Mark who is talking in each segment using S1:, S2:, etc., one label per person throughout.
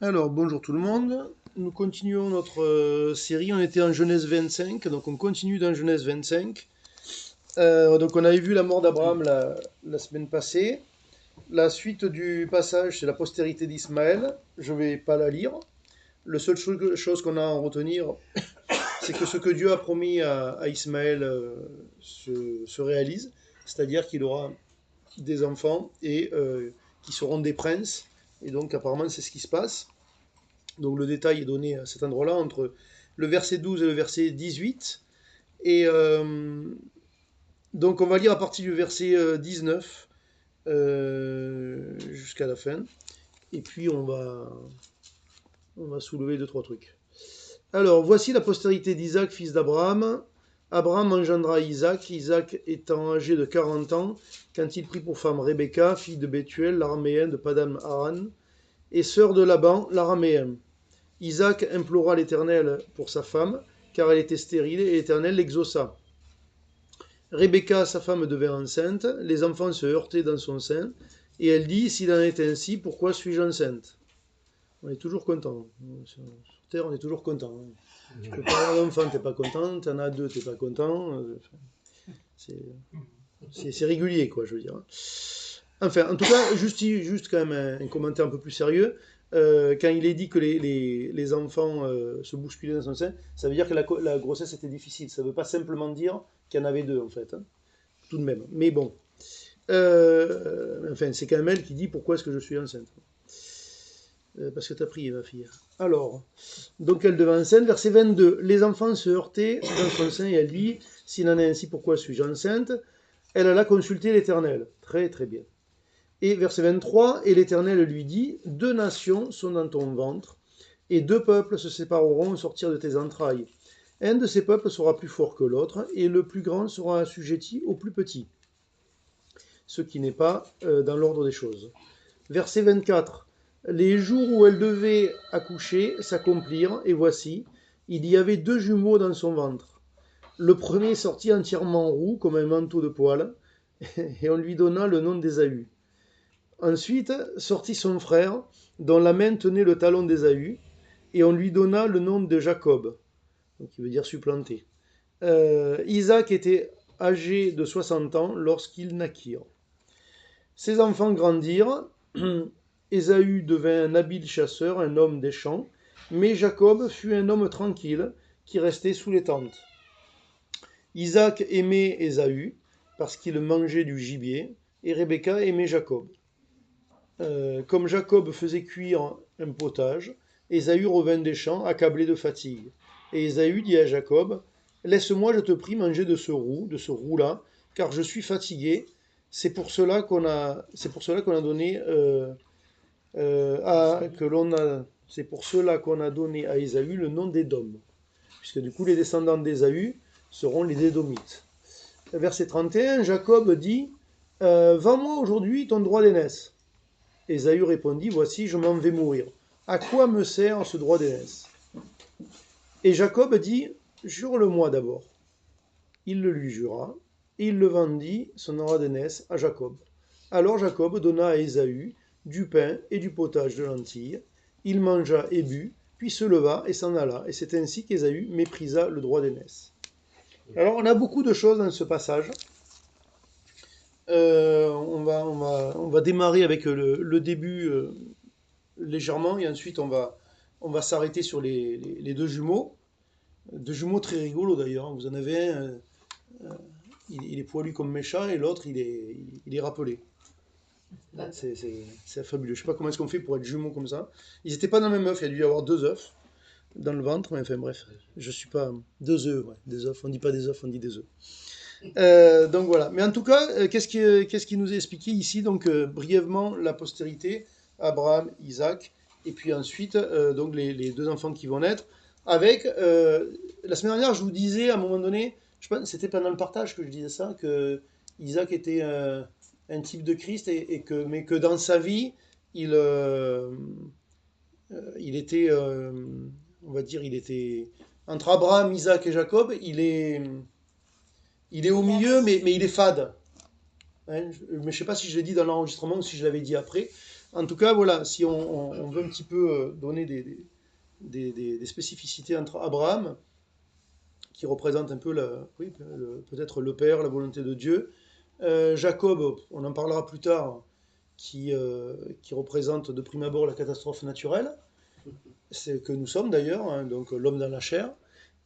S1: Alors, bonjour tout le monde. Nous continuons notre série. On était en Genèse 25, donc on continue dans Genèse 25. Donc, on avait vu la mort d'Abraham la semaine passée. La suite du passage, c'est la postérité d'Ismaël. Je ne vais pas la lire. La seule chose qu'on a à en retenir, c'est que ce que Dieu a promis à Ismaël se réalise, c'est-à-dire qu'il aura des enfants et qui seront des princes. Et donc, apparemment, c'est ce qui se passe. Donc le détail est donné à cet endroit-là entre le verset 12 et le verset 18. Et donc on va lire à partir du verset 19 jusqu'à la fin. Et puis on va soulever deux, trois trucs. Alors voici la postérité d'Isaac, fils d'Abraham. Abraham engendra Isaac, Isaac étant âgé de 40 ans, quand il prit pour femme Rebecca, fille de Bethuel, l'araméen de Padan Aran, et sœur de Laban, l'araméen. Isaac implora l'Éternel pour sa femme, car elle était stérile, et l'Éternel l'exauça. Rebecca, sa femme, devint enceinte, les enfants se heurtaient dans son sein, et elle dit, s'il en est ainsi, pourquoi suis-je enceinte? On est toujours content. Sur Terre, on est toujours content. Tu peux pas avoir d'enfant, t'es pas content, t'en as deux, t'es pas content. C'est régulier, quoi, je veux dire. Enfin, en tout cas, juste quand même un commentaire un peu plus sérieux. Quand il est dit que les enfants se bousculaient dans son sein, ça veut dire que la grossesse était difficile. Ça ne veut pas simplement dire qu'il y en avait deux, en fait. Hein, tout de même. Mais bon. Enfin, c'est quand même elle qui dit pourquoi est-ce que je suis enceinte. Parce que tu as prié, ma fille. Alors, donc elle devint enceinte. Verset 22. Les enfants se heurtaient dans son sein et elle dit, s'il en est ainsi, pourquoi suis-je enceinte? Elle alla consulter l'Éternel. Très, très bien. Et verset 23, et l'Éternel lui dit, deux nations sont dans ton ventre, et deux peuples se sépareront au sortir de tes entrailles. Un de ces peuples sera plus fort que l'autre, et le plus grand sera assujetti au plus petit. Ce qui n'est pas dans l'ordre des choses. Verset 24, les jours où elle devait accoucher s'accomplirent, et voici, il y avait deux jumeaux dans son ventre. Le premier sortit entièrement roux comme un manteau de poils, et on lui donna le nom d'Ésaü. Ensuite sortit son frère, dont la main tenait le talon d'Ésaü, et on lui donna le nom de Jacob, qui veut dire supplanté. Isaac était âgé de 60 ans lorsqu'ils naquirent. Ses enfants grandirent. Ésaü devint un habile chasseur, un homme des champs, mais Jacob fut un homme tranquille qui restait sous les tentes. Isaac aimait Ésaü parce qu'il mangeait du gibier, et Rebecca aimait Jacob. Comme Jacob faisait cuire un potage, Ésaü revint des champs, accablé de fatigue. Et Ésaü dit à Jacob, laisse-moi, je te prie, manger de ce roux-là, car je suis fatigué. C'est pour cela qu'on a donné c'est pour cela qu'on a donné à Ésaü le nom d'Édom, puisque du coup les descendants d'Ésaü seront les Édomites. Verset 31, Jacob dit, vends-moi aujourd'hui ton droit d'aînesse. Ésaü répondit, voici, je m'en vais mourir. À quoi me sert ce droit d'aînesse? Et Jacob dit, jure-le-moi d'abord. Il le lui jura, et il le vendit, son droit d'aînesse, à Jacob. Alors Jacob donna à Ésaü du pain et du potage de lentilles. Il mangea et but, puis se leva et s'en alla. Et c'est ainsi qu'Ésaü méprisa le droit d'aînesse. Alors on a beaucoup de choses dans ce passage. On va démarrer avec le début légèrement et ensuite on va s'arrêter sur les deux jumeaux. Deux jumeaux très rigolos d'ailleurs. Vous en avez un, il est poilu comme Mécha et l'autre il est rappelé. C'est fabuleux. Je sais pas comment est-ce qu'on fait pour être jumeaux comme ça. Ils n'étaient pas dans le même œuf, il y a dû y avoir deux œufs dans le ventre, mais enfin bref, je suis pas. Deux œufs, ouais, des œufs. On dit pas des œufs, on dit des œufs. Donc voilà. Mais en tout cas, qu'est-ce qui nous est expliqué ici? Donc brièvement, la postérité, Abraham, Isaac, et puis ensuite donc les deux enfants qui vont naître. Avec la semaine dernière, je vous disais à un moment donné, je pense c'était pendant le partage que je disais ça, que Isaac était un type de Christ mais que dans sa vie, il était, on va dire, il était entre Abraham, Isaac et Jacob, il est au milieu, mais il est fade. Hein, mais je ne sais pas si je l'ai dit dans l'enregistrement ou si je l'avais dit après. En tout cas, voilà, si on veut un petit peu donner des spécificités entre Abraham, qui représente un peu oui, peut-être le Père, la volonté de Dieu, Jacob, on en parlera plus tard, qui représente de prime abord la catastrophe naturelle, c'est que nous sommes d'ailleurs, hein, donc l'homme dans la chair.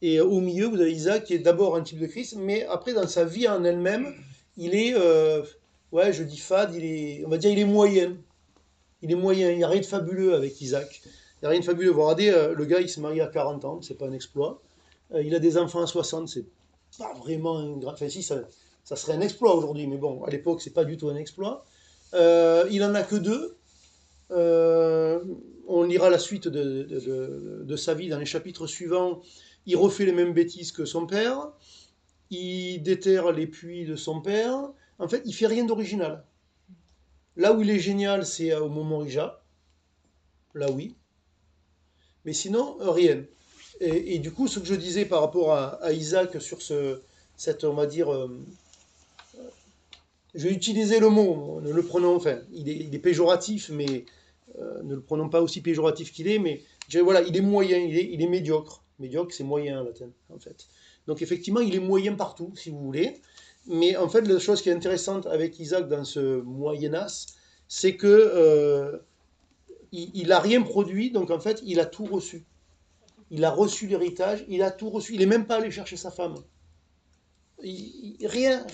S1: Et au milieu, vous avez Isaac qui est d'abord un type de Christ, mais après, dans sa vie en elle-même, il est, ouais, je dis fade, on va dire, il est moyen. Il est moyen, il n'y a rien de fabuleux avec Isaac. Il n'y a rien de fabuleux. Vous regardez, le gars, il se marie à 40 ans, c'est pas un exploit. Il a des enfants à 60, c'est pas vraiment un grand. Enfin, si, ça serait un exploit aujourd'hui, mais bon, à l'époque, c'est pas du tout un exploit. Il en a que deux. Euh, on lira la suite de sa vie dans les chapitres suivants. Il refait les mêmes bêtises que son père. Il déterre les puits de son père. En fait, il fait rien d'original. Là où il est génial, c'est au moment Ija. Là, oui. Mais sinon, rien. Et du coup, ce que je disais par rapport à Isaac sur cette, on va dire, je vais utiliser le mot, ne le prenons, enfin, il est péjoratif, mais ne le prenons pas aussi péjoratif qu'il est, mais je dirais, voilà, il est moyen, il est médiocre. Médiocre, c'est moyen en latin, en fait. Donc effectivement, il est moyen partout, si vous voulez. Mais en fait, la chose qui est intéressante avec Isaac dans ce moyennas, c'est que il a rien produit, donc en fait, il a tout reçu. Il a reçu l'héritage, il a tout reçu. Il n'est même pas allé chercher sa femme. Rien.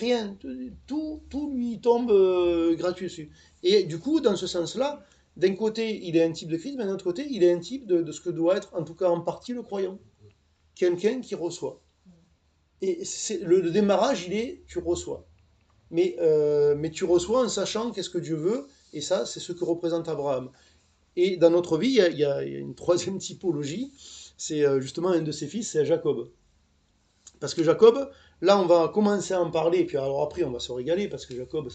S1: Tout lui tombe gratuit dessus. Et du coup, dans ce sens-là, d'un côté, il est un type de Christ, mais d'un autre côté, il est un type de ce que doit être, en tout cas en partie, le croyant. Quelqu'un qui reçoit. Et le démarrage, il est, tu reçois. Mais tu reçois en sachant qu'est-ce que Dieu veut, et ça, c'est ce que représente Abraham. Et dans notre vie, il y a une troisième typologie, c'est justement un de ses fils, c'est Jacob. Parce que Jacob, là, on va commencer à en parler, et puis alors après, on va se régaler, parce que Jacob,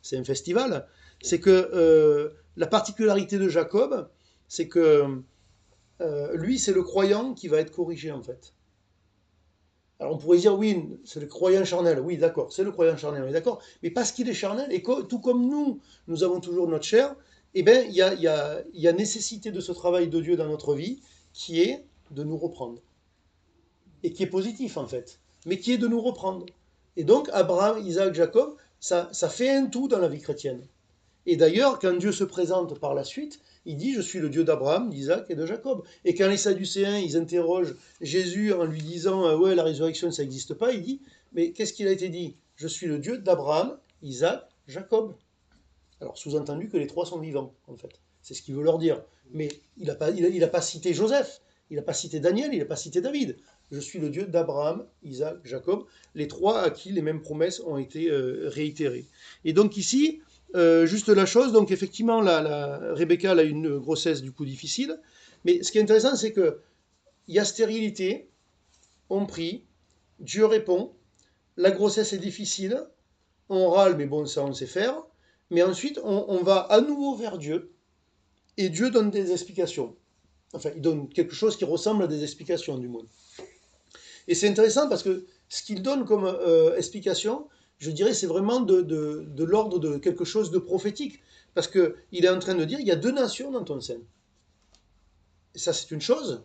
S1: c'est un festival. C'est que la particularité de Jacob, c'est que lui, c'est le croyant qui va être corrigé, en fait. Alors on pourrait dire, oui, c'est le croyant charnel, oui, d'accord, c'est le croyant charnel, oui, d'accord, mais parce qu'il est charnel, et tout comme nous avons toujours notre chair, eh bien, il y a nécessité de ce travail de Dieu dans notre vie, qui est de nous reprendre. Et qui est positif, en fait, mais qui est de nous reprendre. Et donc, Abraham, Isaac, Jacob, ça fait un tout dans la vie chrétienne. Et d'ailleurs, quand Dieu se présente par la suite, il dit, je suis le Dieu d'Abraham, d'Isaac et de Jacob. Et quand les Sadducéens, ils interrogent Jésus en lui disant, ouais, la résurrection, ça n'existe pas, il dit, mais qu'est-ce qu'il a été dit? Je suis le Dieu d'Abraham, Isaac, Jacob. Alors, sous-entendu que les trois sont vivants, en fait. C'est ce qu'il veut leur dire. Mais il n'a pas cité Joseph, il n'a pas cité Daniel, il n'a pas cité David. Je suis le Dieu d'Abraham, Isaac, Jacob, les trois à qui les mêmes promesses ont été réitérées. Et donc ici, juste la chose, donc effectivement, Rebecca a une grossesse du coup difficile, mais ce qui est intéressant, c'est qu'il y a stérilité, on prie, Dieu répond, la grossesse est difficile, on râle, mais bon, ça on sait faire, mais ensuite on va à nouveau vers Dieu, et Dieu donne des explications. Enfin, il donne quelque chose qui ressemble à des explications, du moins. Et c'est intéressant parce que ce qu'il donne comme explication, je dirais, c'est vraiment de l'ordre de quelque chose de prophétique. Parce qu'il est en train de dire, il y a deux nations dans ton sein. Et ça, c'est une chose.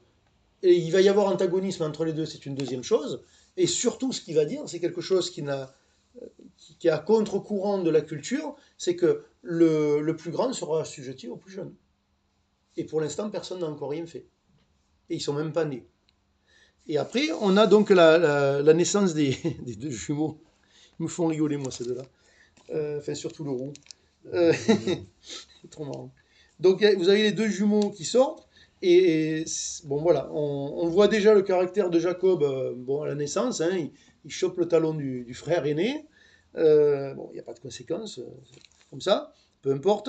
S1: Et il va y avoir antagonisme entre les deux, c'est une deuxième chose. Et surtout, ce qu'il va dire, c'est quelque chose qui est à contre-courant de la culture, c'est que le plus grand sera assujetti au plus jeune. Et pour l'instant, personne n'a encore rien fait. Et ils ne sont même pas nés. Et après, on a donc la naissance des deux jumeaux. Ils me font rigoler, moi, ces deux-là. Enfin, surtout le roux. C'est trop marrant. Donc, vous avez les deux jumeaux qui sortent. Et bon, voilà, on voit déjà le caractère de Jacob bon, à la naissance. Hein, il chope le talon du frère aîné. Bon, il n'y a pas de conséquences, comme ça, peu importe.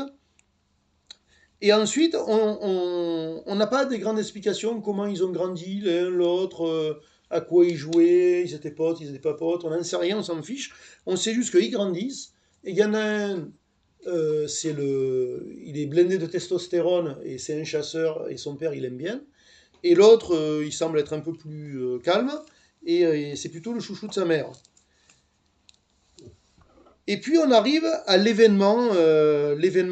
S1: Et ensuite, on n'a pas des grandes explications, comment ils ont grandi l'un, l'autre, à quoi ils jouaient, ils étaient potes, ils n'étaient pas potes, on n'en sait rien, on s'en fiche. On sait juste qu'ils grandissent. Et il y en a un, il est blindé de testostérone, et c'est un chasseur, et son père, il aime bien. Et l'autre, il semble être un peu plus calme, et c'est plutôt le chouchou de sa mère. Et puis on arrive à l'événement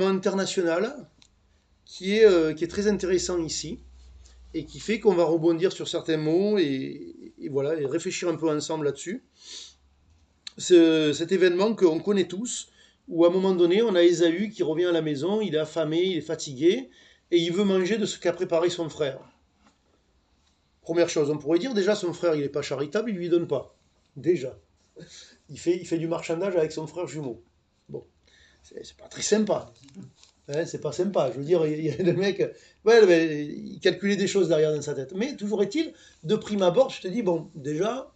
S1: international, qui est très intéressant ici, et qui fait qu'on va rebondir sur certains mots, et voilà, et réfléchir un peu ensemble là-dessus. Cet événement qu'on connaît tous, où à un moment donné, on a Ésaü qui revient à la maison, il est affamé, il est fatigué, et il veut manger de ce qu'a préparé son frère. Première chose, on pourrait dire déjà son frère, il n'est pas charitable, il lui donne pas. Déjà. Il fait du marchandage avec son frère jumeau. Bon, c'est pas très sympa. Hein, c'est pas sympa. Je veux dire, il y a le mec, ouais, mais il calculait des choses derrière dans sa tête. Mais toujours est-il, de prime abord, je te dis, bon, déjà,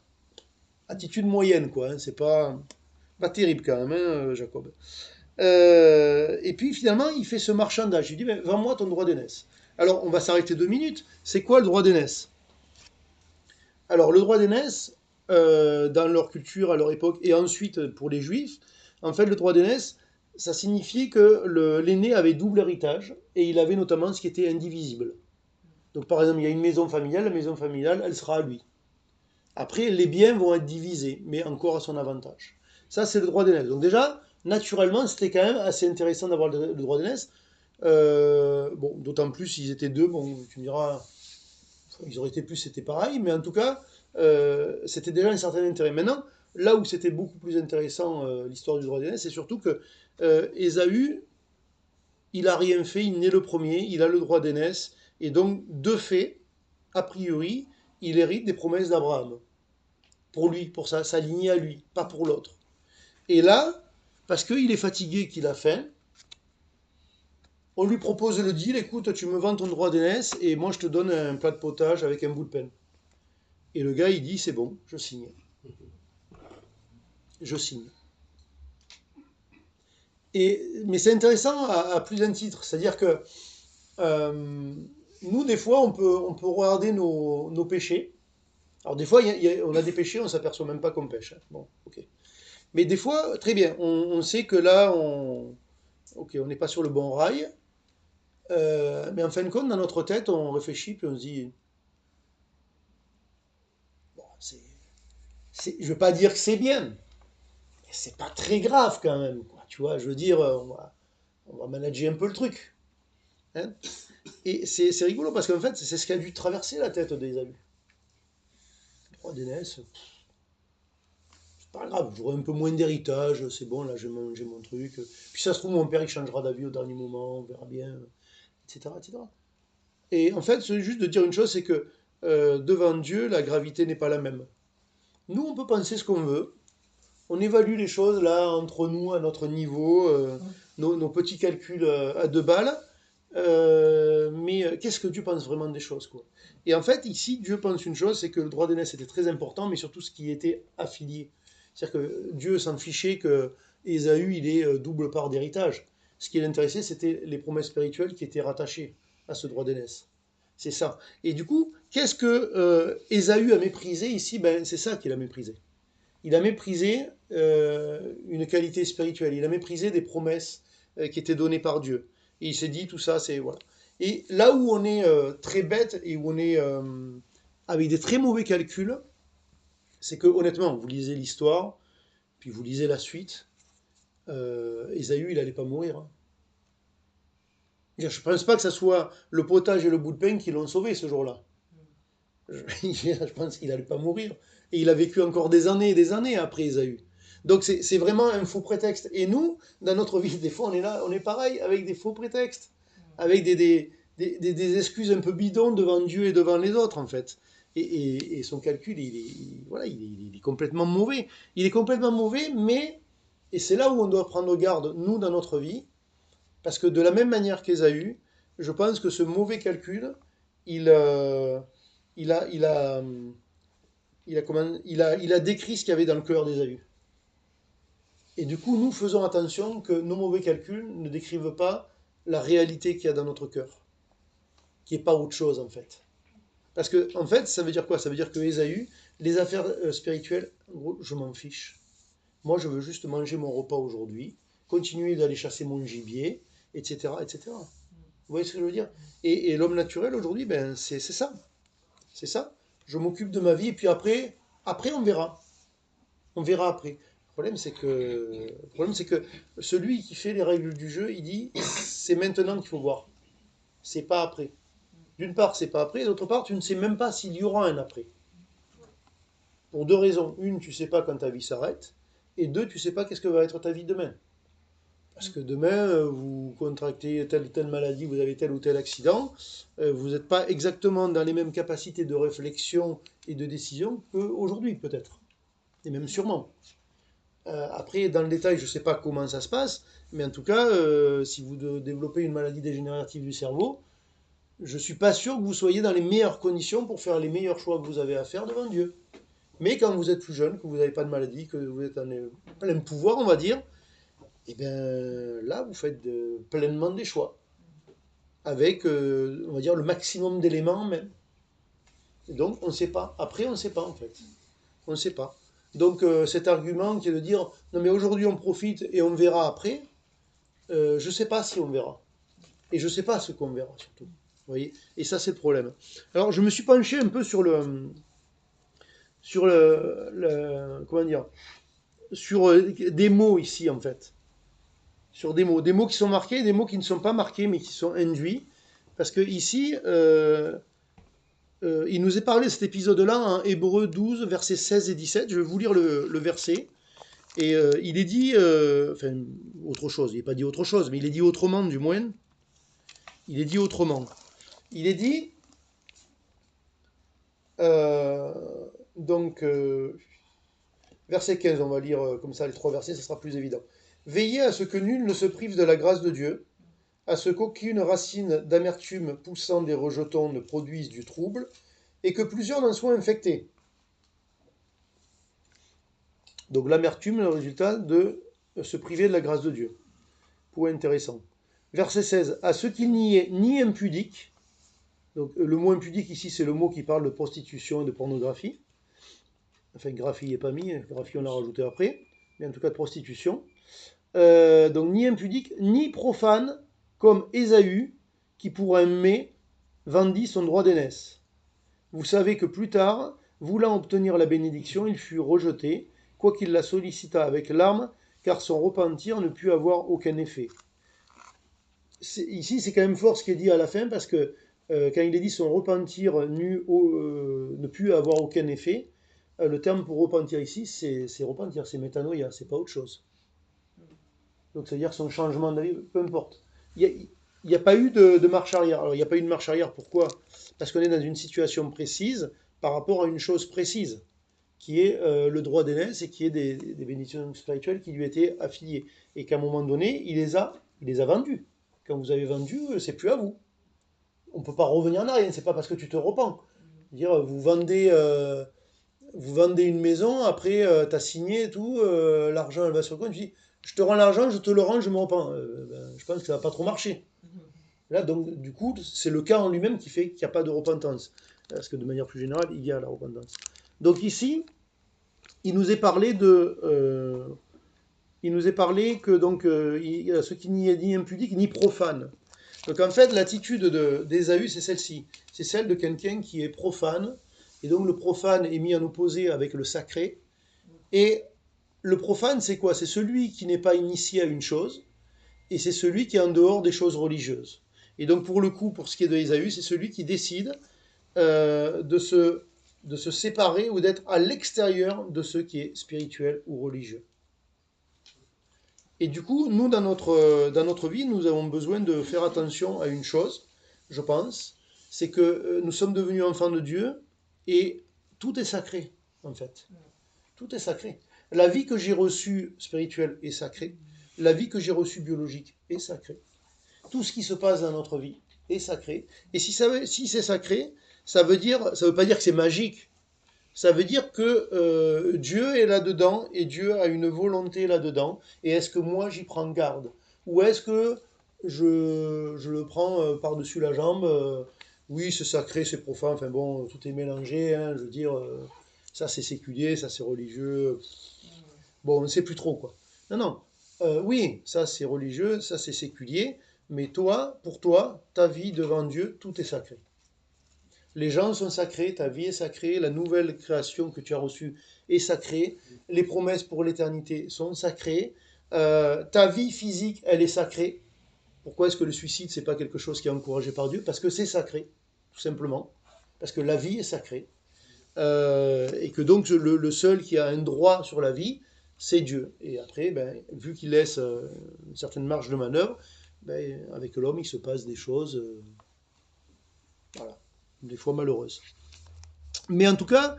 S1: attitude moyenne, quoi. Hein, c'est pas terrible quand même, hein, Jacob. Et puis finalement, il fait ce marchandage. Il dit, ben, vends-moi ton droit d'aînesse. Alors, on va s'arrêter 2 minutes. C'est quoi le droit d'aînesse? Alors, le droit d'aînesse, dans leur culture, à leur époque, et ensuite pour les juifs, en fait, le droit d'aînesse, ça signifiait que l'aîné avait double héritage, et il avait notamment ce qui était indivisible. Donc, par exemple, il y a une maison familiale, la maison familiale, elle sera à lui. Après, les biens vont être divisés, mais encore à son avantage. Ça, c'est le droit d'aînesse. Donc déjà, naturellement, c'était quand même assez intéressant d'avoir le droit d'aînesse. Bon, d'autant plus s'ils étaient deux, bon, tu me diras, ils auraient été plus, c'était pareil, mais en tout cas, c'était déjà un certain intérêt. Maintenant, là où c'était beaucoup plus intéressant, l'histoire du droit d'aînesse, c'est surtout que Ésaü, il a rien fait, il naît le premier, il a le droit d'aînesse, et donc, de fait, a priori, il hérite des promesses d'Abraham. Pour lui, pour sa lignée à lui, pas pour l'autre. Et là, parce qu'il est fatigué, qu'il a faim, on lui propose le deal, écoute, tu me vends ton droit d'aînesse, et moi je te donne un plat de potage avec un bout de pain. Et le gars, il dit, c'est bon, je signe. Je signe. Mais c'est intéressant à plus d'un titre, c'est-à-dire que nous, des fois, on peut regarder nos péchés. Alors des fois, on a des péchés, on ne s'aperçoit même pas qu'on pêche. Hein. Bon, ok. Mais des fois, très bien, on sait que là, ok, on n'est pas sur le bon rail, mais en fin de compte, dans notre tête, on réfléchit, puis on se dit, bon, je ne veux pas dire que c'est bien, mais c'est pas très grave quand même, quoi. Tu vois, je veux dire, on va manager un peu le truc. Hein. Et c'est rigolo, parce qu'en fait, c'est ce qui a dû traverser la tête des amis. Le droit d'aînesse, c'est pas grave, j'aurai un peu moins d'héritage, c'est bon, là, j'ai mon truc. Puis ça se trouve, mon père, il changera d'avis au dernier moment, on verra bien, etc., etc. Et en fait, c'est juste de dire une chose, c'est que devant Dieu, la gravité n'est pas la même. Nous, on peut penser ce qu'on veut. On évalue les choses là entre nous, à notre niveau, nos petits calculs à 2 balles. Mais qu'est-ce que Dieu pense vraiment des choses, quoi? Et en fait, ici, Dieu pense une chose, c'est que le droit d'aînesse était très important, mais surtout ce qui était affilié. C'est-à-dire que Dieu s'en fichait que Ésaü, il ait double part d'héritage. Ce qui l'intéressait, c'était les promesses spirituelles qui étaient rattachées à ce droit d'aînesse. C'est ça. Et du coup, qu'est-ce que Ésaü a méprisé ici? Ben, c'est ça qu'il a méprisé. Il a méprisé une qualité spirituelle. Il a méprisé des promesses qui étaient données par Dieu. Et il s'est dit, tout ça, c'est... Voilà. Et là où on est très bête et où on est avec des très mauvais calculs, c'est que, honnêtement, vous lisez l'histoire, puis vous lisez la suite, Ésaü, il n'allait pas mourir. Hein. Je ne pense pas que ce soit le potage et le bout de pain qui l'ont sauvé ce jour-là. Je pense qu'il n'allait pas mourir. Et il a vécu encore des années et des années après Ésaü. Donc c'est vraiment un faux prétexte. Et nous, dans notre vie, des fois, on est là, on est pareil, avec des faux prétextes, avec des excuses un peu bidons devant Dieu et devant les autres, en fait. Et son calcul, voilà, il est complètement mauvais. Il est complètement mauvais, mais, et c'est là où on doit prendre garde, nous, dans notre vie, parce que de la même manière qu'Ésaü, je pense que ce mauvais calcul, il, euh, il a, il a, il a décrit ce qu'il y avait dans le cœur d'Ésaü. Et du coup, nous faisons attention que nos mauvais calculs ne décrivent pas la réalité qu'il y a dans notre cœur, qui n'est pas autre chose en fait. Parce que, en fait, ça veut dire quoi? Ça veut dire que Ésaü, les affaires spirituelles, en gros, je m'en fiche. Moi, je veux juste manger mon repas aujourd'hui, continuer d'aller chasser mon gibier, etc., etc. Vous voyez ce que je veux dire? Et l'homme naturel aujourd'hui, ben, c'est ça. C'est ça. Je m'occupe de ma vie et puis après on verra. On verra après. Le problème, c'est que celui qui fait les règles du jeu, il dit c'est maintenant qu'il faut voir. c'est pas après. D'une part, c'est pas après, d'autre part, tu ne sais même pas s'il y aura un après. Pour deux raisons. Une, tu sais pas quand ta vie s'arrête, et deux, tu sais pas qu'est-ce que va être ta vie demain. Parce que demain, vous contractez telle ou telle maladie, vous avez tel ou tel accident, vous n'êtes pas exactement dans les mêmes capacités de réflexion et de décision qu'aujourd'hui, peut-être. Et même sûrement. Après, dans le détail, je ne sais pas comment ça se passe, mais en tout cas, si vous développez une maladie dégénérative du cerveau, je ne suis pas sûr que vous soyez dans les meilleures conditions pour faire les meilleurs choix que vous avez à faire devant Dieu. Mais quand vous êtes plus jeune, que vous n'avez pas de maladie, que vous êtes en plein pouvoir, on va dire, et bien là, vous faites pleinement des choix. Avec, on va dire, le maximum d'éléments même. Et donc, on ne sait pas. Après, on ne sait pas, en fait. On ne sait pas. Donc, cet argument qui est de dire, non mais aujourd'hui, on profite et on verra après, je ne sais pas si on verra. Et je ne sais pas ce qu'on verra, surtout. Vous voyez. Et ça, c'est le problème. Alors, je me suis penché un peu sur comment dire, sur des mots ici, en fait. Sur des mots qui sont marqués, des mots qui ne sont pas marqués, mais qui sont induits. Parce que ici, il nous est parlé de cet épisode-là en Hébreux 12, versets 16 et 17. Je vais vous lire le verset. Et il est dit, enfin, autre chose, il n'est pas dit autre chose, mais il est dit autrement du moins. Il est dit autrement. Il est dit, euh, donc, verset 15, on va lire comme ça les trois versets, ça sera plus évident. Veillez à ce que nul ne se prive de la grâce de Dieu, à ce qu'aucune racine d'amertume poussant des rejetons ne produise du trouble, et que plusieurs n'en soient infectés. Donc l'amertume est le résultat de se priver de la grâce de Dieu. Point intéressant. Verset 16. À ce qu'il n'y ait ni impudique, donc le mot impudique ici c'est le mot qui parle de prostitution et de pornographie. Enfin, graphie n'est pas mis, graphie on l'a rajouté après, mais en tout cas de prostitution. Donc ni impudique, ni profane, comme Ésaü, qui pour un mets vendit son droit d'aînesse. Vous savez que plus tard, voulant obtenir la bénédiction, il fut rejeté, quoiqu'il la sollicita avec larmes, car son repentir ne put avoir aucun effet. Ici, c'est quand même fort ce qui est dit à la fin, parce que quand il est dit son repentir ne put avoir aucun effet, le terme pour repentir ici, c'est repentir, c'est métanoïa, c'est pas autre chose. Donc, c'est-à-dire son changement d'avis, peu importe. Il n'y a pas eu de marche arrière. Alors, il n'y a pas eu de marche arrière, pourquoi? Parce qu'on est dans une situation précise par rapport à une chose précise, qui est le droit d'aînesse et qui est des bénédictions spirituelles qui lui étaient affiliées. Et qu'à un moment donné, il les a vendus. Quand vous avez vendu, c'est plus à vous. On ne peut pas revenir en arrière, c'est pas parce que tu te repens. Dire, vous vendez une maison, après tu as signé et tout, l'argent elle va sur le compte, tu dis je te rends l'argent, je te le rends, je me repens. Je pense que ça va pas trop marcher. Là, donc, du coup, c'est le cas en lui-même qui fait qu'il n'y a pas de repentance. Parce que de manière plus générale, il y a la repentance. Donc ici, il nous est parlé que donc ce qui n'y est ni impudique ni profane. Donc en fait, l'attitude d'Ésaü, c'est celle-ci. C'est celle de quelqu'un qui est profane. Et donc le profane est mis en opposé avec le sacré. Et le profane, c'est quoi? C'est celui qui n'est pas initié à une chose. Et c'est celui qui est en dehors des choses religieuses. Et donc pour le coup, pour ce qui est de Ésaü, c'est celui qui décide de se séparer ou d'être à l'extérieur de ce qui est spirituel ou religieux. Et du coup, nous, dans notre vie, nous avons besoin de faire attention à une chose, je pense, c'est que nous sommes devenus enfants de Dieu et tout est sacré, en fait. Tout est sacré. La vie que j'ai reçue spirituelle est sacrée. La vie que j'ai reçue biologique est sacrée. Tout ce qui se passe dans notre vie est sacré. Et si c'est sacré, ça veut pas dire que c'est magique. Ça veut dire que Dieu est là-dedans et Dieu a une volonté là-dedans. Et est-ce que moi j'y prends garde? Ou est-ce que je le prends par-dessus la jambe? Oui, c'est sacré, c'est profane, enfin bon, tout est mélangé, hein, je veux dire, ça c'est séculier, ça c'est religieux. Bon, on ne sait plus trop quoi. Non, non. Oui, ça c'est religieux, ça c'est séculier, mais toi, pour toi, ta vie devant Dieu, tout est sacré. Les gens sont sacrés, ta vie est sacrée, la nouvelle création que tu as reçue est sacrée, les promesses pour l'éternité sont sacrées, ta vie physique, elle est sacrée, Pourquoi est-ce que le suicide, c'est pas quelque chose qui est encouragé par Dieu? Parce que c'est sacré, tout simplement. Parce que la vie est sacrée. Et que donc le seul qui a un droit sur la vie, c'est Dieu. Et après, ben, vu qu'il laisse une certaine marge de manœuvre, ben, avec l'homme, il se passe des choses, voilà, des fois malheureuses. Mais en tout cas,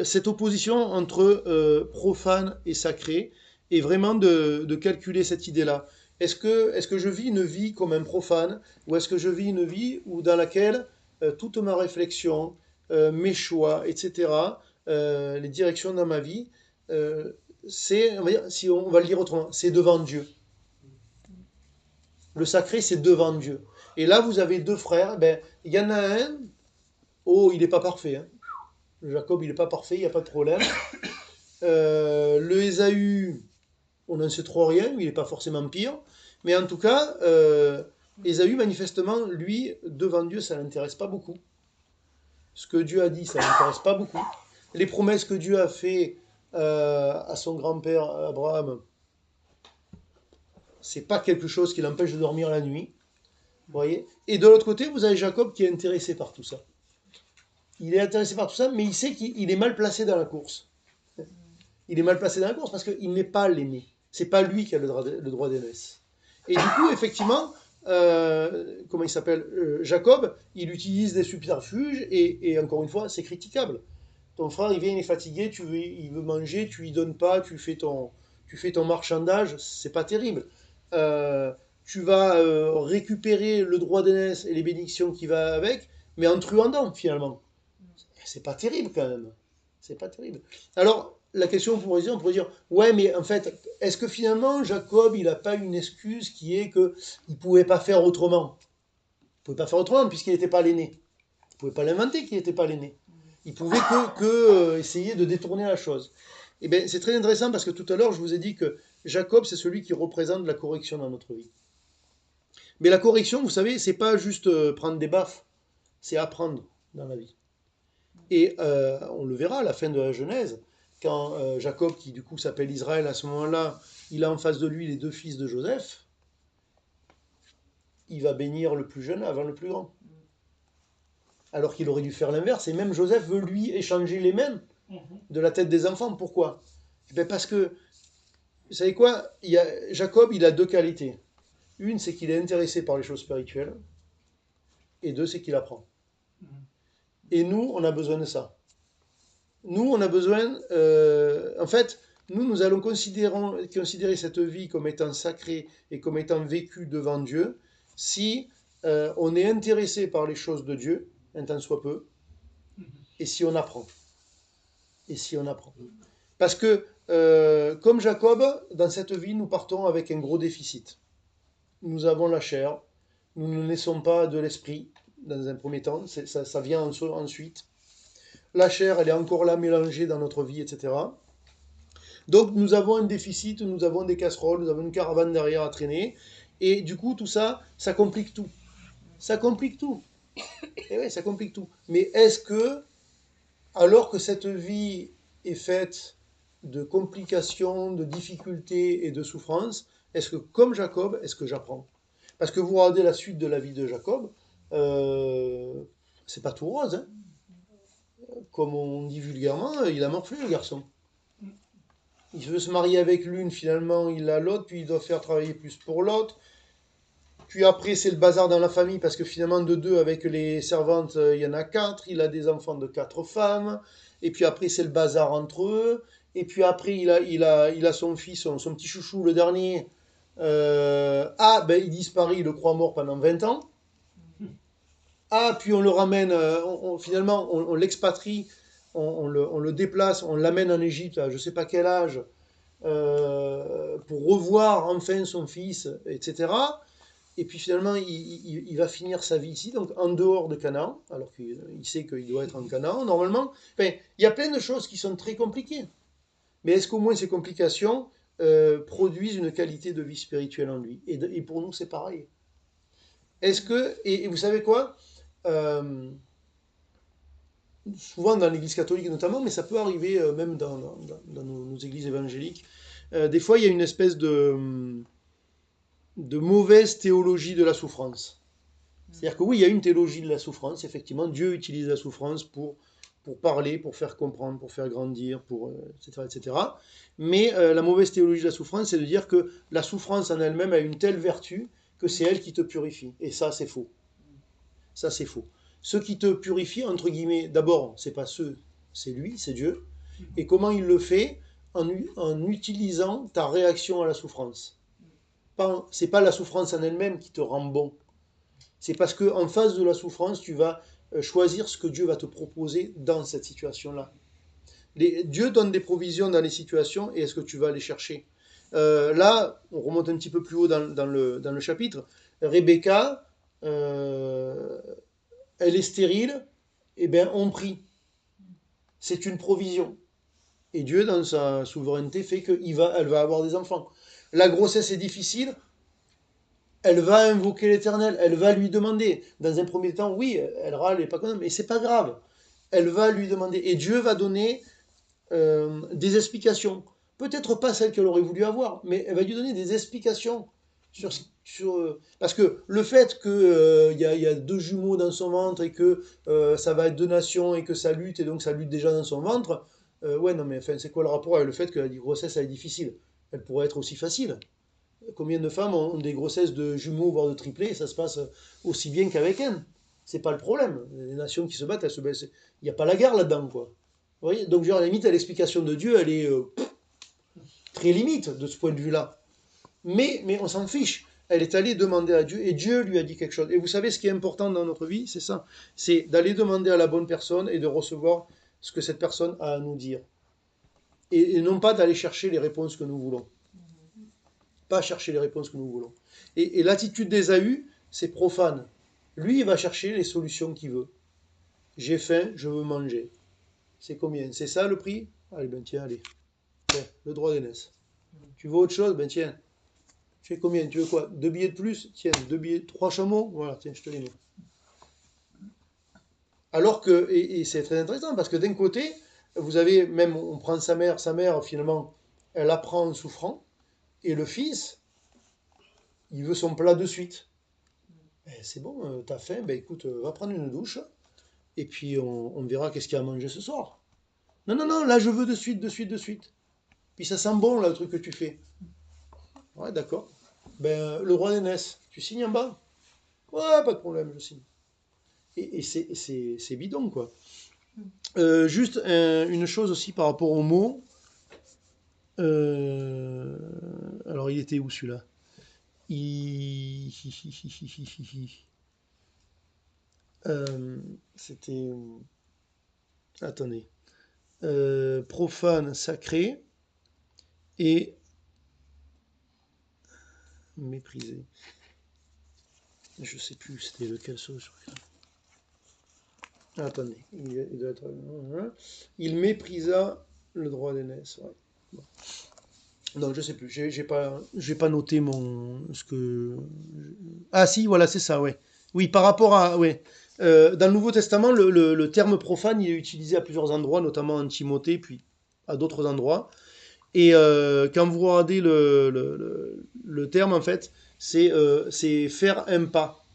S1: cette opposition entre profane et sacré est vraiment de calculer cette idée-là. Est-ce que je vis une vie comme un profane, ou est-ce que je vis une vie dans laquelle toute ma réflexion, mes choix, etc., les directions dans ma vie, c'est, on va dire, si on va le dire autrement, c'est devant Dieu. Le sacré, c'est devant Dieu. Et là, vous avez deux frères, ben, il y en a un, oh, il n'est pas parfait, hein. Jacob, il n'est pas parfait, il n'y a pas de problème. Le Ésaü, on n'en sait trop rien, il n'est pas forcément pire. Mais en tout cas, Ésaü, manifestement, lui, devant Dieu, ça ne l'intéresse pas beaucoup. Ce que Dieu a dit, ça ne l'intéresse pas beaucoup. Les promesses que Dieu a fait à son grand-père Abraham, c'est pas quelque chose qui l'empêche de dormir la nuit. Vous voyez. Et de l'autre côté, vous avez Jacob qui est intéressé par tout ça. Il est intéressé par tout ça, mais il sait qu'il est mal placé dans la course. Il est mal placé dans la course parce qu'il n'est pas l'aîné. C'est pas lui qui a le droit d'aînesse. Et du coup, effectivement, comment il s'appelle, Jacob, il utilise des subterfuges et encore une fois, c'est critiquable. Ton frère, il vient, il est fatigué, il veut manger, tu lui donnes pas, tu fais ton marchandage, c'est pas terrible. Tu vas récupérer le droit d'aînesse et les bénédictions qui va avec, mais en truandant finalement. C'est pas terrible quand même. C'est pas terrible. Alors, la question, on pourrait dire, ouais, mais en fait, est-ce que finalement, Jacob, il n'a pas une excuse qui est qu'il ne pouvait pas faire autrement? Il ne pouvait pas faire autrement puisqu'il n'était pas l'aîné. Il ne pouvait pas l'inventer qu'il n'était pas l'aîné. Il pouvait que essayer de détourner la chose. Et bien, c'est très intéressant parce que tout à l'heure, je vous ai dit que Jacob, c'est celui qui représente la correction dans notre vie. Mais la correction, vous savez, c'est pas juste prendre des baffes, c'est apprendre dans la vie. Et on le verra à la fin de la Genèse, quand Jacob, qui du coup s'appelle Israël à ce moment-là, il a en face de lui les deux fils de Joseph, il va bénir le plus jeune avant le plus grand. Alors qu'il aurait dû faire l'inverse, et même Joseph veut lui échanger les mêmes de la tête des enfants. Pourquoi? Parce que, vous savez quoi, Jacob, il a deux qualités. Une, c'est qu'il est intéressé par les choses spirituelles, et deux, c'est qu'il apprend. Et nous, on a besoin de ça. Nous, on a besoin, en fait, nous allons considérer cette vie comme étant sacrée et comme étant vécue devant Dieu si on est intéressé par les choses de Dieu, un tant soit peu, et si on apprend. Et si on apprend. Parce que, comme Jacob, dans cette vie, nous partons avec un gros déficit. Nous avons la chair, nous ne naissons pas de l'esprit, dans un premier temps, ça vient ensuite. La chair, elle est encore là mélangée dans notre vie, etc. Donc nous avons un déficit, nous avons des casseroles, nous avons une caravane derrière à traîner, et du coup tout ça, ça complique tout. Ça complique tout. Et oui, ça complique tout. Mais est-ce que, alors que cette vie est faite de complications, de difficultés et de souffrances, est-ce que, comme Jacob, est-ce que j'apprends? Parce que vous regardez la suite de la vie de Jacob, c'est pas tout rose, hein. Comme on dit vulgairement, il a morflé le garçon. Il veut se marier avec l'une, finalement il a l'autre, puis il doit faire travailler plus pour l'autre. Puis après c'est le bazar dans la famille, parce que finalement de deux avec les servantes, il y en a quatre, il a des enfants de quatre femmes, et puis après c'est le bazar entre eux, et puis après il a son fils, son petit chouchou, le dernier, il disparaît, il le croit mort pendant 20 ans. Ah, puis on le ramène, finalement, on l'expatrie, on le déplace, on l'amène en Égypte à je ne sais pas quel âge, pour revoir enfin son fils, etc. Et puis finalement, il va finir sa vie ici, donc en dehors de Canaan, alors qu'il sait qu'il doit être en Canaan, normalement. Enfin, il y a plein de choses qui sont très compliquées. Mais est-ce qu'au moins ces complications produisent une qualité de vie spirituelle en lui? Et pour nous, c'est pareil. Est-ce que, et vous savez quoi? Souvent dans l'église catholique notamment, mais ça peut arriver même dans nos églises évangéliques, des fois il y a une espèce de mauvaise théologie de la souffrance. C'est-à-dire que oui, il y a une théologie de la souffrance, effectivement, Dieu utilise la souffrance pour parler, pour faire comprendre, pour faire grandir, etc., etc. Mais la mauvaise théologie de la souffrance, c'est de dire que la souffrance en elle-même a une telle vertu que c'est elle qui te purifie. Et ça, c'est faux. Ça, c'est faux. Ce qui te purifie, entre guillemets, d'abord, c'est pas c'est lui, c'est Dieu. Et comment il le fait? En utilisant ta réaction à la souffrance. C'est pas la souffrance en elle-même qui te rend bon. C'est parce qu'en face de la souffrance, tu vas choisir ce que Dieu va te proposer dans cette situation-là. Dieu donne des provisions dans les situations et est-ce que tu vas aller chercher? Là, on remonte un petit peu plus haut dans le chapitre. Rebecca, elle est stérile, et bien on prie. C'est une provision. Et Dieu, dans sa souveraineté, fait qu'elle va avoir des enfants. La grossesse est difficile, elle va invoquer l'Éternel, elle va lui demander. Dans un premier temps, oui, elle râle et pas comme ça, mais c'est pas grave. Elle va lui demander. Et Dieu va donner des explications. Peut-être pas celles qu'elle aurait voulu avoir, mais elle va lui donner des explications parce que le fait qu'il y a deux jumeaux dans son ventre et que ça va être deux nations et que ça lutte et donc ça lutte déjà dans son ventre, ouais, non, mais enfin, c'est quoi le rapport avec le fait que la grossesse elle est difficile? Elle pourrait être aussi facile. Combien de femmes ont des grossesses de jumeaux, voire de triplés, et ça se passe aussi bien qu'avec elles? C'est pas le problème. Les nations qui se battent, elles se battent. Il n'y a pas la guerre là-dedans, quoi. Vous voyez? Donc, genre, à la limite, l'explication de Dieu, elle est très limite de ce point de vue-là. Mais on s'en fiche. Elle est allée demander à Dieu et Dieu lui a dit quelque chose. Et vous savez, ce qui est important dans notre vie, c'est ça. C'est d'aller demander à la bonne personne et de recevoir ce que cette personne a à nous dire. Et non pas d'aller chercher les réponses que nous voulons. Pas chercher les réponses que nous voulons. Et l'attitude d'Ésaü, c'est profane. Lui, il va chercher les solutions qu'il veut. J'ai faim, je veux manger. C'est combien? C'est ça le prix? Allez, ben tiens, allez. Tiens, le droit d'aînesse. Tu veux autre chose? Ben tiens. Tu fais combien? Tu veux quoi? 2 billets de plus? Tiens, 2 billets, 3 chameaux? Voilà, tiens, je te les mets. Alors que, et c'est très intéressant, parce que d'un côté, vous avez même, on prend sa mère finalement, elle apprend en souffrant, et le fils, il veut son plat de suite. Eh, c'est bon, t'as faim, ben écoute, va prendre une douche, et puis on verra qu'est-ce qu'il y a à manger ce soir. Non, non, non, là je veux de suite, de suite, de suite. Puis ça sent bon, là, le truc que tu fais. Ouais, d'accord. Ben, le roi d'aînesse, tu signes en bas? Ouais, pas de problème, je signe. Et c'est bidon, quoi. Juste une chose aussi par rapport aux mots. Alors, il était où celui-là? Il... C'était... Attendez. Profane, sacré et méprisé. Je sais plus c'était lequel ça. Attendez. Il doit être... Il méprisa le droit d'aînesse. Ouais. Bon. Non, je sais plus. J'ai pas noté ce que. Ah si, voilà, c'est ça, ouais. Oui, par rapport à, ouais. Dans le Nouveau Testament, le terme profane, il est utilisé à plusieurs endroits, notamment en Timothée, puis à d'autres endroits. Et quand vous regardez le terme, en fait, c'est faire un pas,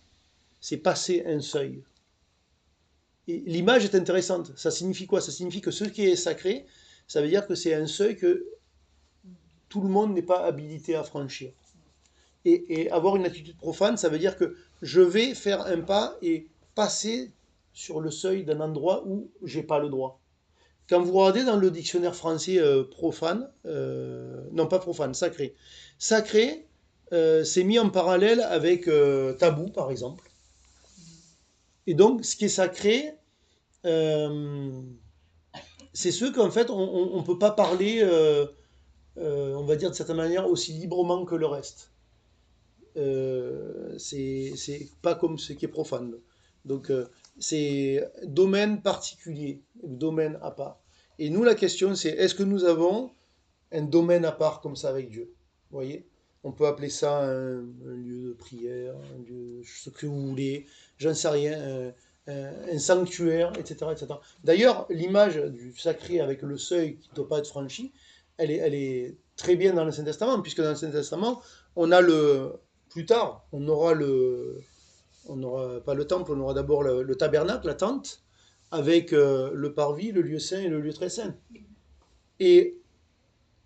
S1: c'est passer un seuil. Et l'image est intéressante. Ça signifie quoi? Ça signifie que ce qui est sacré, ça veut dire que c'est un seuil que tout le monde n'est pas habilité à franchir. Et avoir une attitude profane, ça veut dire que je vais faire un pas et passer sur le seuil d'un endroit où j'ai pas le droit. Quand vous regardez dans le dictionnaire français profane, non pas profane, sacré, sacré, c'est mis en parallèle avec tabou par exemple. Et donc ce qui est sacré, c'est ce qu'en fait on ne peut pas parler, on va dire de certaine manière, aussi librement que le reste. C'est pas comme ce qui est profane. Donc c'est domaine particulier, domaine à part. Et nous, la question, c'est est-ce que nous avons un domaine à part comme ça avec Dieu? Vous voyez? On peut appeler ça un lieu de prière, un lieu, ce que vous voulez, j'en sais rien, un sanctuaire, etc., etc. D'ailleurs, l'image du sacré avec le seuil qui ne doit pas être franchi, elle est très bien dans l'Ancien Testament, puisque dans l'Ancien Testament, on a plus tard, on aura pas le temple, on aura d'abord le tabernacle, la tente, avec le parvis, le lieu saint et le lieu très saint. Et,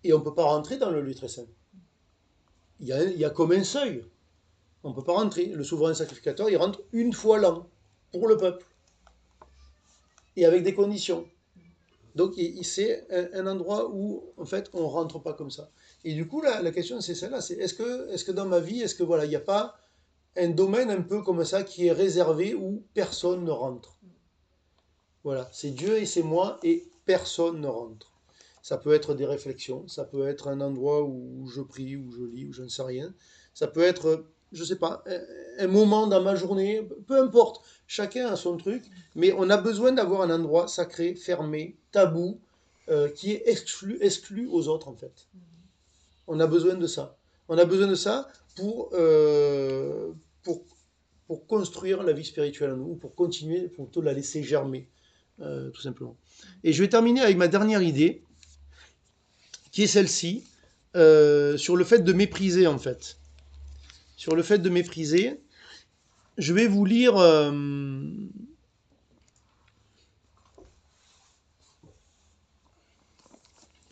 S1: et on ne peut pas rentrer dans le lieu très saint. Il y a comme un seuil. On ne peut pas rentrer. Le souverain sacrificateur, il rentre une fois l'an pour le peuple. Et avec des conditions. Donc c'est un endroit où, en fait, on ne rentre pas comme ça. Et du coup, la question, c'est celle-là. C'est est-ce que dans ma vie, est-ce que voilà, il n'y a pas un domaine un peu comme ça qui est réservé où personne ne rentre? Voilà, c'est Dieu et c'est moi et personne ne rentre. Ça peut être des réflexions, ça peut être un endroit où je prie, où je lis, où je ne sais rien. Ça peut être, je ne sais pas, un moment dans ma journée, peu importe. Chacun a son truc, mais on a besoin d'avoir un endroit sacré, fermé, tabou, qui est exclu aux autres en fait. On a besoin de ça. On a besoin de ça pour, pour construire la vie spirituelle en nous, pour continuer, pour plutôt la laisser germer, tout simplement. Et je vais terminer avec ma dernière idée, qui est celle-ci, sur le fait de mépriser, en fait. Sur le fait de mépriser, je vais vous lire...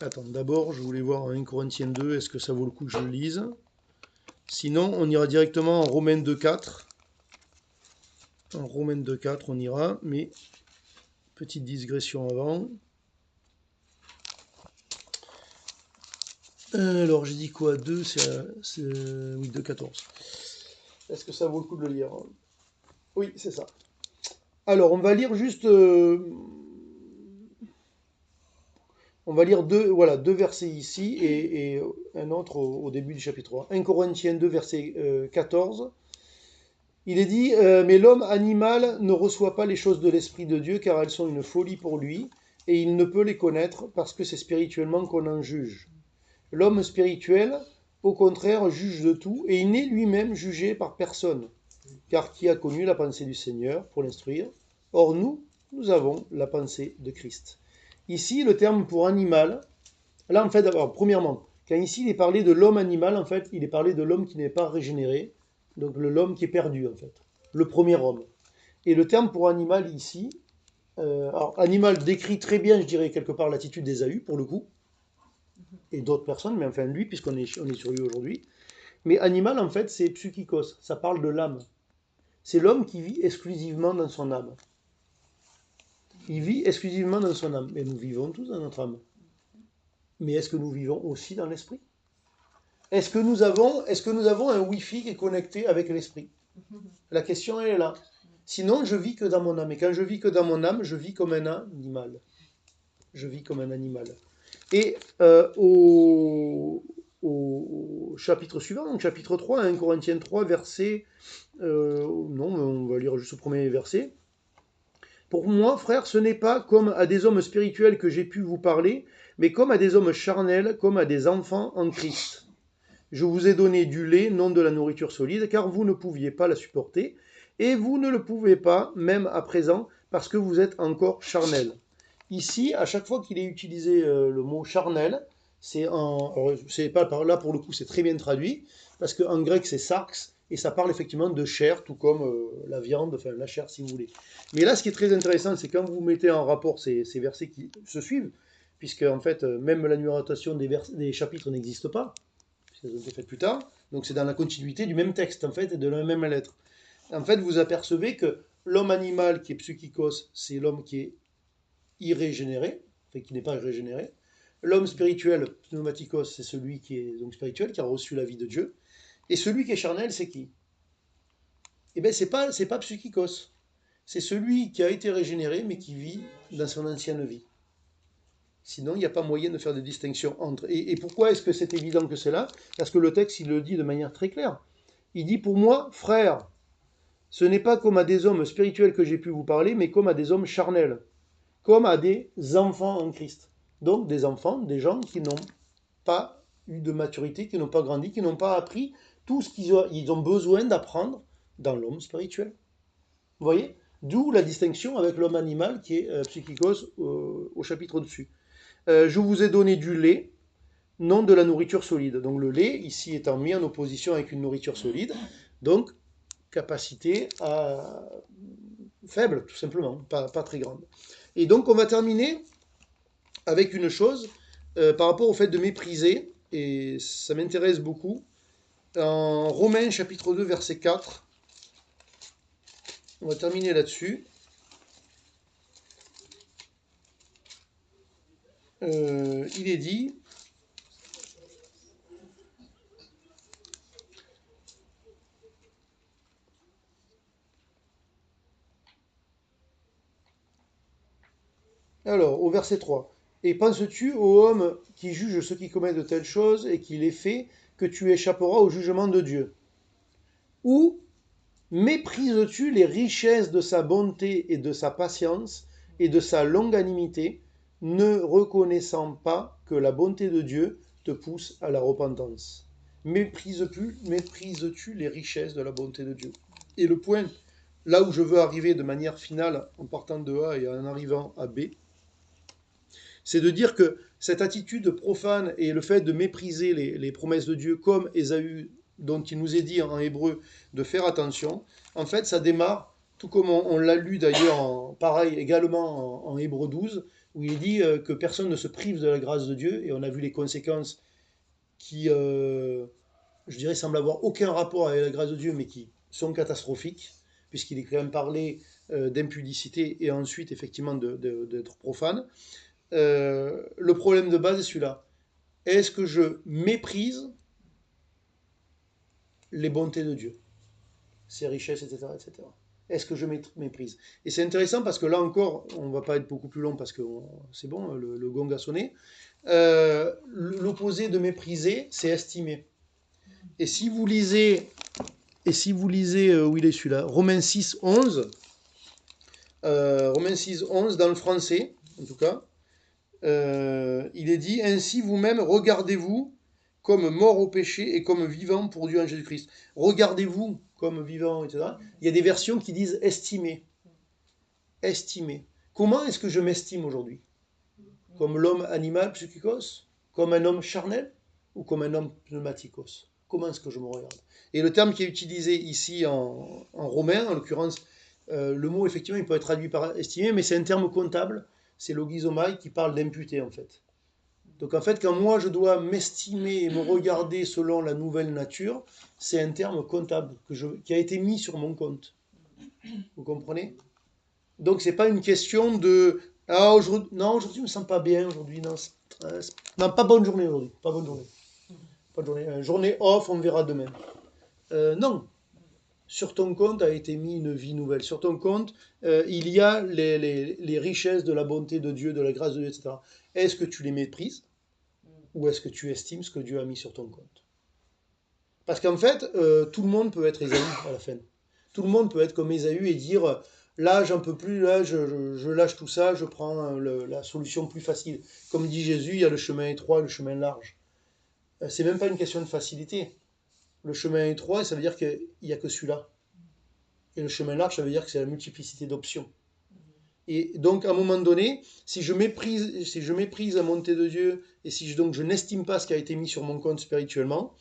S1: Attends, d'abord, je voulais voir 1 Corinthiens 2, est-ce que ça vaut le coup que je le lise? Sinon, on ira directement en Romains 2.4. En Romains 2.4, on ira, mais petite digression avant. Alors, j'ai dit quoi? 2, oui, 2.14. Est-ce que ça vaut le coup de le lire? Oui, c'est ça. Alors, on va lire juste... on va lire deux versets ici et un autre au début du chapitre 3. 1 Corinthiens 2, verset 14. Il est dit, mais l'homme animal ne reçoit pas les choses de l'Esprit de Dieu car elles sont une folie pour lui et il ne peut les connaître parce que c'est spirituellement qu'on en juge. L'homme spirituel, au contraire, juge de tout et il n'est lui-même jugé par personne. Car qui a connu la pensée du Seigneur pour l'instruire? Or nous avons la pensée de Christ. Ici, le terme pour animal, là en fait, d'abord, premièrement, quand ici il est parlé de l'homme animal, en fait, il est parlé de l'homme qui n'est pas régénéré, donc l'homme qui est perdu en fait, le premier homme. Et le terme pour animal ici, alors animal décrit très bien, je dirais quelque part l'attitude d'Ésaü pour le coup, et d'autres personnes, mais enfin lui, puisqu'on est sur lui aujourd'hui. Mais animal en fait, c'est psychikos, ça parle de l'âme. C'est l'homme qui vit exclusivement dans son âme. Il vit exclusivement dans son âme. Mais nous vivons tous dans notre âme. Mais est-ce que nous vivons aussi dans l'esprit? Est-ce que nous avons un Wi-Fi qui est connecté avec l'esprit? La question elle est là. Sinon, je vis que dans mon âme. Et quand je vis que dans mon âme, je vis comme un animal. Je vis comme un animal. Et au chapitre suivant, donc chapitre 3, 1 Corinthiens 3, verset... non, on va lire juste le premier verset. Pour moi, frère, ce n'est pas comme à des hommes spirituels que j'ai pu vous parler, mais comme à des hommes charnels, comme à des enfants en Christ. Je vous ai donné du lait, non de la nourriture solide, car vous ne pouviez pas la supporter, et vous ne le pouvez pas, même à présent, parce que vous êtes encore charnel. Ici, à chaque fois qu'il est utilisé le mot charnel, c'est pas par là pour le coup, c'est très bien traduit, parce qu'en grec c'est sarx, et ça parle effectivement de chair, tout comme la viande, enfin la chair si vous voulez. Mais là, ce qui est très intéressant, c'est quand vous mettez en rapport ces versets qui se suivent, puisque en fait, même la numérotation des chapitres n'existe pas, puisqu'elles ont été faites plus tard, donc c'est dans la continuité du même texte, en fait, et de la même lettre. En fait, vous apercevez que l'homme animal qui est psychikos, c'est l'homme qui est irrégénéré, enfin qui n'est pas régénéré. L'homme spirituel, pneumatikos, c'est celui qui est donc spirituel, qui a reçu la vie de Dieu. Et celui qui est charnel, c'est qui? Eh bien, c'est pas psychikos. C'est celui qui a été régénéré, mais qui vit dans son ancienne vie. Sinon, il n'y a pas moyen de faire des distinctions entre. Et pourquoi est-ce que c'est évident que c'est là? Parce que le texte, il le dit de manière très claire. Il dit, pour moi, frère, ce n'est pas comme à des hommes spirituels que j'ai pu vous parler, mais comme à des hommes charnels, comme à des enfants en Christ. Donc des enfants, des gens qui n'ont pas eu de maturité, qui n'ont pas grandi, qui n'ont pas appris tout ce qu'ils ont besoin d'apprendre dans l'homme spirituel. Vous voyez? D'où la distinction avec l'homme animal qui est psychikos au chapitre dessus. Je vous ai donné du lait, non de la nourriture solide. Donc le lait, ici, étant mis en opposition avec une nourriture solide, donc capacité faible, tout simplement, pas très grande. Et donc on va terminer avec une chose par rapport au fait de mépriser, et ça m'intéresse beaucoup, en Romains chapitre 2 verset 4, on va terminer là-dessus. Il est dit, alors au verset 3, et penses-tu, ô homme qui juge ceux qui commettent de telles choses et qui les fait, que tu échapperas au jugement de Dieu? Ou méprises-tu les richesses de sa bonté et de sa patience et de sa longanimité, ne reconnaissant pas que la bonté de Dieu te pousse à la repentance? Méprises-tu les richesses de la bonté de Dieu? Et le point, là où je veux arriver de manière finale, en partant de A et en arrivant à B, c'est de dire que cette attitude profane et le fait de mépriser les promesses de Dieu, comme Ésaü, dont il nous est dit en hébreu de faire attention, en fait, ça démarre, tout comme on l'a lu d'ailleurs, pareil également en Hébreu 12, où il dit que personne ne se prive de la grâce de Dieu, et on a vu les conséquences qui, je dirais, semblent avoir aucun rapport avec la grâce de Dieu, mais qui sont catastrophiques, puisqu'il est quand même parlé d'impudicité et ensuite effectivement d'être profane. Le problème de base est celui-là. Est-ce que je méprise les bontés de Dieu, ses richesses, etc. etc. Est-ce que je méprise? Et c'est intéressant parce que là encore, on ne va pas être beaucoup plus long parce que c'est bon, le gong a sonné. L'opposé de mépriser, c'est estimer. Et si vous lisez, où il est celui-là, Romains 6, 11, Romains 6, 11, dans le français, en tout cas, il est dit, ainsi vous-même regardez-vous comme mort au péché et comme vivant pour Dieu en Jésus-Christ. Regardez-vous comme vivant, etc. Il y a des versions qui disent estimer. Estimer. Comment est-ce que je m'estime aujourd'hui? Comme l'homme animal psychikos? Comme un homme charnel? Ou comme un homme pneumatikos? Comment est-ce que je me regarde? Et le terme qui est utilisé ici en romain, en l'occurrence, le mot effectivement il peut être traduit par estimer, mais c'est un terme comptable, c'est logizomai qui parle d'imputer en fait. Donc en fait, quand moi je dois m'estimer et me regarder selon la nouvelle nature, c'est un terme comptable qui a été mis sur mon compte. Vous comprenez? Donc c'est pas une question de ah aujourd'hui non aujourd'hui je me sens pas bien aujourd'hui non, non pas bonne journée aujourd'hui pas bonne journée pas de journée journée off on verra demain. Non, sur ton compte a été mis une vie nouvelle. Sur ton compte, il y a les richesses de la bonté de Dieu, de la grâce de Dieu, etc. Est-ce que tu les méprises ou est-ce que tu estimes ce que Dieu a mis sur ton compte? Parce qu'en fait, tout le monde peut être Ésaü à la fin. Tout le monde peut être comme Ésaü et dire là, j'en peux plus, là, je lâche tout ça, je prends la solution plus facile. Comme dit Jésus, il y a le chemin étroit et le chemin large. C'est même pas une question de facilité. Le chemin étroit, ça veut dire qu'il n'y a que celui-là. Et le chemin large, ça veut dire que c'est la multiplicité d'options. Et donc, à un moment donné, si je méprise la bonté de Dieu, et si donc je n'estime pas ce qui a été mis sur mon compte spirituellement,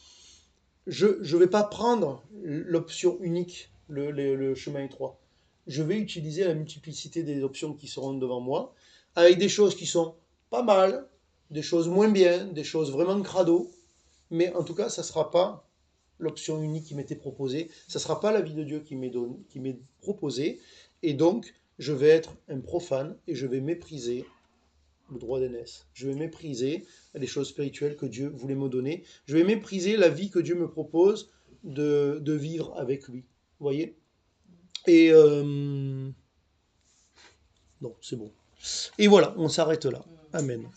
S1: je ne vais pas prendre l'option unique, le chemin étroit. Je vais utiliser la multiplicité des options qui seront devant moi, avec des choses qui sont pas mal, des choses moins bien, des choses vraiment crado, mais en tout cas, ça ne sera pas l'option unique qui m'était proposée, ça ne sera pas la vie de Dieu qui m'est proposée, et donc je vais être un profane et je vais mépriser le droit d'aînesse. Je vais mépriser les choses spirituelles que Dieu voulait me donner. Je vais mépriser la vie que Dieu me propose de vivre avec lui. Vous voyez? Et non, c'est bon. Et voilà, on s'arrête là. Amen.